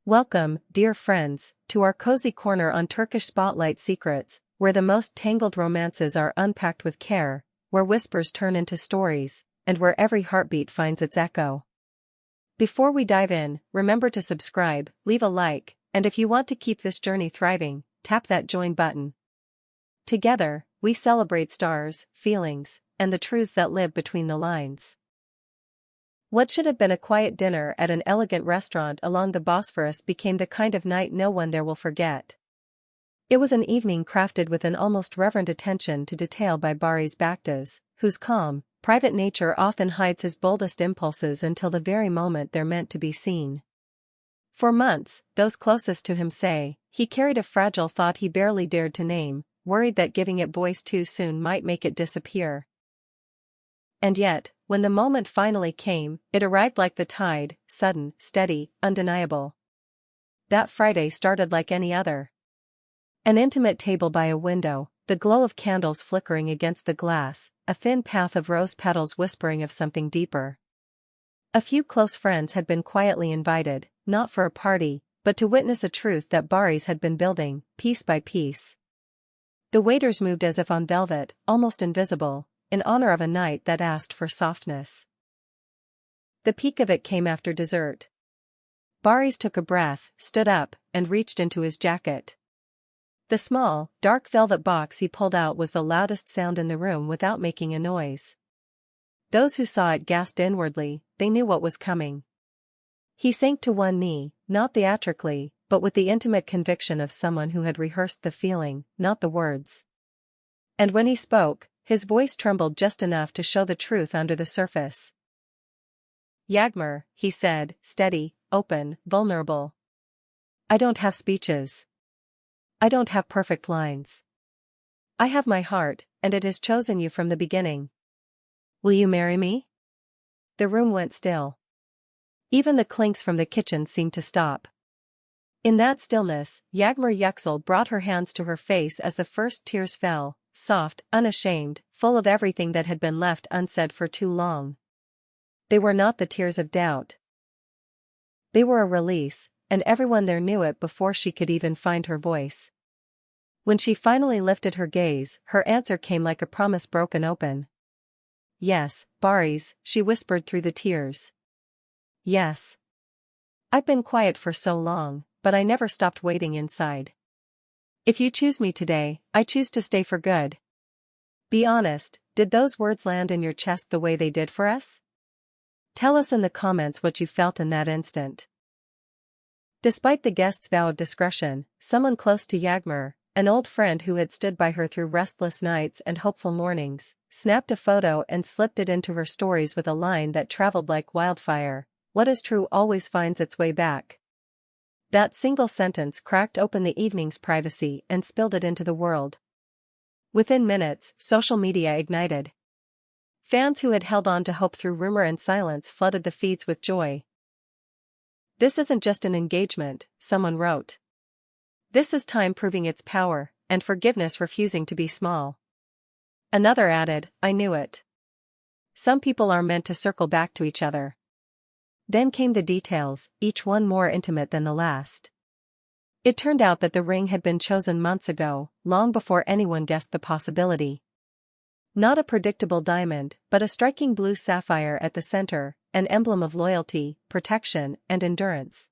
Welcome, dear friends, to our cozy corner on Turkish Spotlight Secrets, where the most tangled romances are unpacked with care, where whispers turn into stories, and where every heartbeat finds its echo. Before we dive in, remember to subscribe, leave a like, and if you want to keep this journey thriving, tap that join button. Together, we celebrate stars, feelings, and the truths that live between the lines. What should have been a quiet dinner at an elegant restaurant along the Bosphorus became the kind of night no one there will forget. It was an evening crafted with an almost reverent attention to detail by Barış Baktaş, whose calm, private nature often hides his boldest impulses until the very moment they're meant to be seen. For months, those closest to him say, he carried a fragile thought he barely dared to name, worried that giving it voice too soon might make it disappear. And yet, when the moment finally came, it arrived like the tide, sudden, steady, undeniable. That Friday started like any other. An intimate table by a window, the glow of candles flickering against the glass, a thin path of rose petals whispering of something deeper. A few close friends had been quietly invited, not for a party, but to witness a truth that Barış had been building, piece by piece. The waiters moved as if on velvet, almost invisible, in honor of a night that asked for softness. The peak of it came after dessert. Barış took a breath, stood up, and reached into his jacket. The small, dark velvet box he pulled out was the loudest sound in the room without making a noise. Those who saw it gasped inwardly, they knew what was coming. He sank to one knee, not theatrically, but with the intimate conviction of someone who had rehearsed the feeling, not the words. And when he spoke, his voice trembled just enough to show the truth under the surface. "Yağmur," he said, steady, open, vulnerable. "I don't have speeches. I don't have perfect lines. I have my heart, and it has chosen you from the beginning. Will you marry me?" The room went still. Even the clinks from the kitchen seemed to stop. In that stillness, Yüksel brought her hands to her face as the first tears fell, soft, unashamed, full of everything that had been left unsaid for too long. They were not the tears of doubt. They were a release, and everyone there knew it before she could even find her voice. When she finally lifted her gaze, her answer came like a promise broken open. "Yes, Barış," she whispered through the tears. "Yes. I've been quiet for so long, but I never stopped waiting inside. If you choose me today, I choose to stay for good." Be honest, did those words land in your chest the way they did for us? Tell us in the comments what you felt in that instant. Despite the guest's vow of discretion, someone close to Yağmur, an old friend who had stood by her through restless nights and hopeful mornings, snapped a photo and slipped it into her stories with a line that traveled like wildfire: "What is true always finds its way back." That single sentence cracked open the evening's privacy and spilled it into the world. Within minutes, social media ignited. Fans who had held on to hope through rumor and silence flooded the feeds with joy. "This isn't just an engagement," someone wrote. "This is time proving its power, and forgiveness refusing to be small." Another added, "I knew it. Some people are meant to circle back to each other." Then came the details, each one more intimate than the last. It turned out that the ring had been chosen months ago, long before anyone guessed the possibility. Not a predictable diamond, but a striking blue sapphire at the center, an emblem of loyalty, protection, and endurance.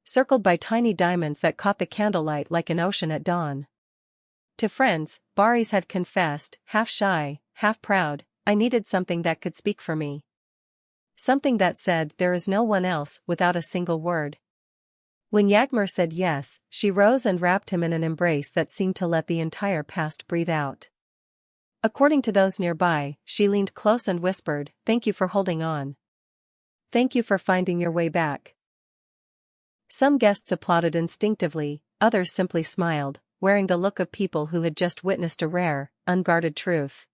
Circled by tiny diamonds that caught the candlelight like an ocean at dawn. To friends, Barış had confessed, half shy, half proud, "I needed something that could speak for me. Something that said there is no one else," without a single word. When Yağmur said yes, she rose and wrapped him in an embrace that seemed to let the entire past breathe out. According to those nearby, she leaned close and whispered, "Thank you for holding on. Thank you for finding your way back." Some guests applauded instinctively, others simply smiled, wearing the look of people who had just witnessed a rare, unguarded truth.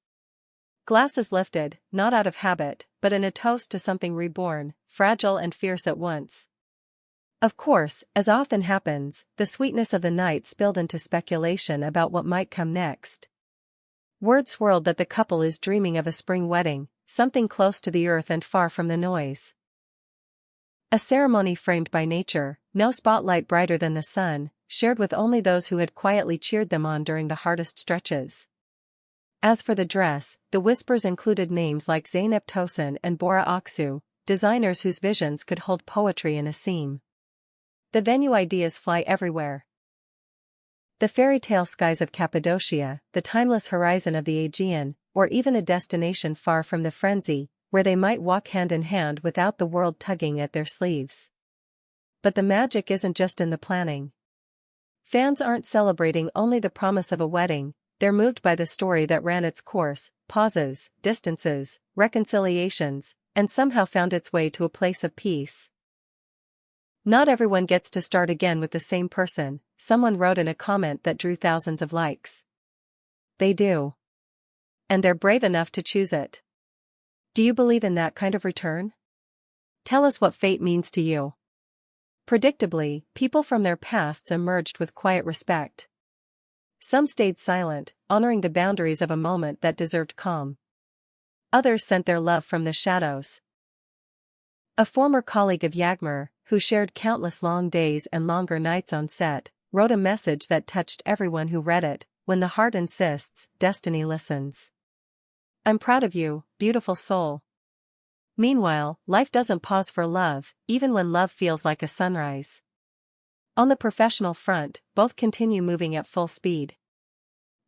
Glasses lifted, not out of habit, but in a toast to something reborn, fragile and fierce at once. Of course, as often happens, the sweetness of the night spilled into speculation about what might come next. Word swirled that the couple is dreaming of a spring wedding, something close to the earth and far from the noise. A ceremony framed by nature, no spotlight brighter than the sun, shared with only those who had quietly cheered them on during the hardest stretches. As for the dress, the whispers included names like Zeynep Tosun and Bora Aksu, designers whose visions could hold poetry in a seam. The venue ideas fly everywhere. The fairy tale skies of Cappadocia, the timeless horizon of the Aegean, or even a destination far from the frenzy, where they might walk hand in hand without the world tugging at their sleeves. But the magic isn't just in the planning. Fans aren't celebrating only the promise of a wedding, they're moved by the story that ran its course, pauses, distances, reconciliations, and somehow found its way to a place of peace. Not everyone gets to start again with the same person, someone wrote in a comment that drew thousands of likes. They do. And they're brave enough to choose it. Do you believe in that kind of return? Tell us what fate means to you. Predictably, people from their pasts emerged with quiet respect. Some stayed silent, honoring the boundaries of a moment that deserved calm. Others sent their love from the shadows. A former colleague of Yağmur, who shared countless long days and longer nights on set, wrote a message that touched everyone who read it. When the heart insists, destiny listens. I'm proud of you, beautiful soul. Meanwhile, life doesn't pause for love, even when love feels like a sunrise. On the professional front, both continue moving at full speed.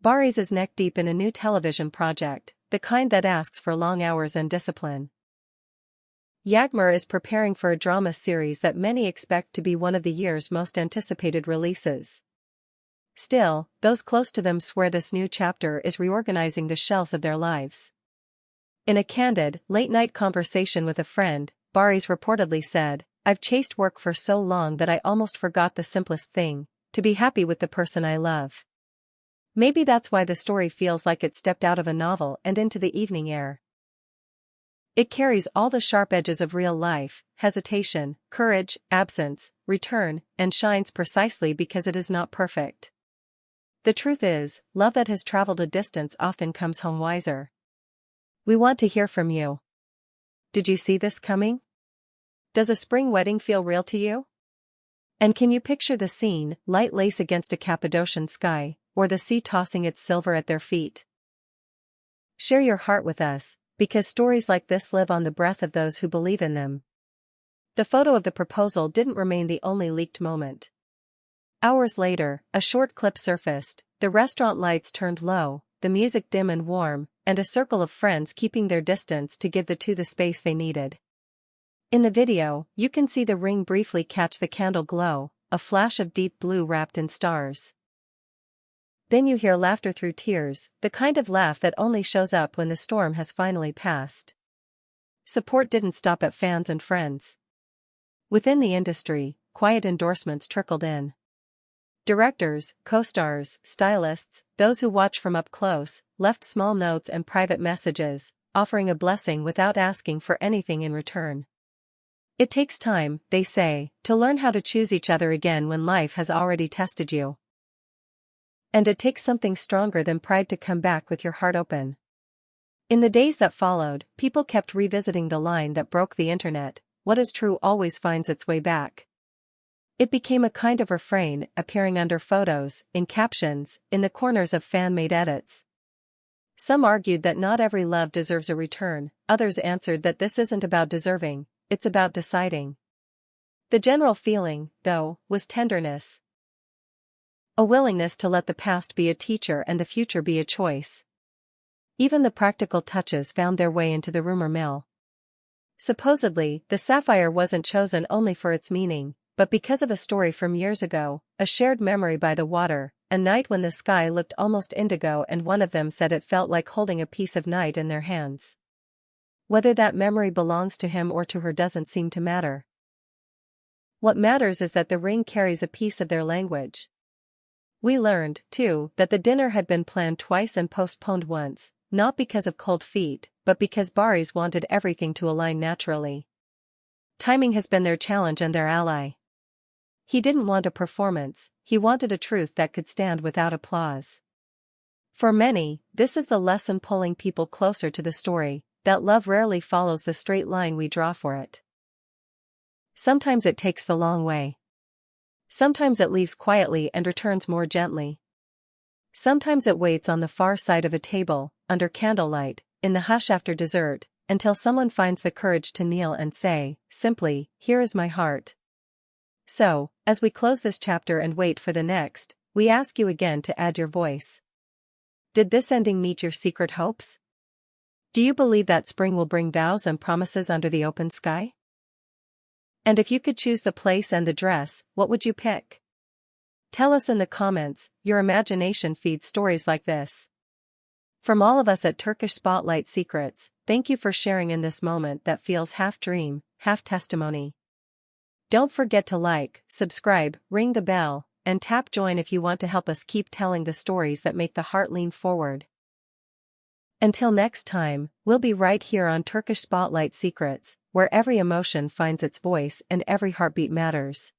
Barış is neck-deep in a new television project, the kind that asks for long hours and discipline. Yağmur is preparing for a drama series that many expect to be one of the year's most anticipated releases. Still, those close to them swear this new chapter is reorganizing the shelves of their lives. In a candid, late-night conversation with a friend, Barış reportedly said, "I've chased work for so long that I almost forgot the simplest thing, to be happy with the person I love." Maybe that's why the story feels like it stepped out of a novel and into the evening air. It carries all the sharp edges of real life, hesitation, courage, absence, return, and shines precisely because it is not perfect. The truth is, love that has traveled a distance often comes home wiser. We want to hear from you. Did you see this coming? Does a spring wedding feel real to you? And can you picture the scene, light lace against a Cappadocian sky, or the sea tossing its silver at their feet? Share your heart with us, because stories like this live on the breath of those who believe in them. The photo of the proposal didn't remain the only leaked moment. Hours later, a short clip surfaced, the restaurant lights turned low, the music dim and warm, and a circle of friends keeping their distance to give the two the space they needed. In the video, you can see the ring briefly catch the candle glow, a flash of deep blue wrapped in stars. Then you hear laughter through tears, the kind of laugh that only shows up when the storm has finally passed. Support didn't stop at fans and friends. Within the industry, quiet endorsements trickled in. Directors, co-stars, stylists, those who watch from up close, left small notes and private messages, offering a blessing without asking for anything in return. It takes time, they say, to learn how to choose each other again when life has already tested you. And it takes something stronger than pride to come back with your heart open. In the days that followed, people kept revisiting the line that broke the internet, "What is true always finds its way back." It became a kind of refrain, appearing under photos, in captions, in the corners of fan-made edits. Some argued that not every love deserves a return, others answered that this isn't about deserving, it's about deciding. The general feeling, though, was tenderness. A willingness to let the past be a teacher and the future be a choice. Even the practical touches found their way into the rumor mill. Supposedly, the sapphire wasn't chosen only for its meaning, but because of a story from years ago, a shared memory by the water, a night when the sky looked almost indigo and one of them said it felt like holding a piece of night in their hands. Whether that memory belongs to him or to her doesn't seem to matter. What matters is that the ring carries a piece of their language. We learned, too, that the dinner had been planned twice and postponed once, not because of cold feet, but because Barış wanted everything to align naturally. Timing has been their challenge and their ally. He didn't want a performance, he wanted a truth that could stand without applause. For many, this is the lesson pulling people closer to the story, that love rarely follows the straight line we draw for it. Sometimes it takes the long way. Sometimes it leaves quietly and returns more gently. Sometimes it waits on the far side of a table, under candlelight, in the hush after dessert, until someone finds the courage to kneel and say, simply, "Here is my heart." So, as we close this chapter and wait for the next, we ask you again to add your voice. Did this ending meet your secret hopes? Do you believe that spring will bring vows and promises under the open sky? And if you could choose the place and the dress, what would you pick? Tell us in the comments. Your imagination feeds stories like this. From all of us at Turkish Spotlight Secrets, thank you for sharing in this moment that feels half dream, half testimony. Don't forget to like, subscribe, ring the bell, and tap join if you want to help us keep telling the stories that make the heart lean forward. Until next time, we'll be right here on Turkish Spotlight Secrets, where every emotion finds its voice and every heartbeat matters.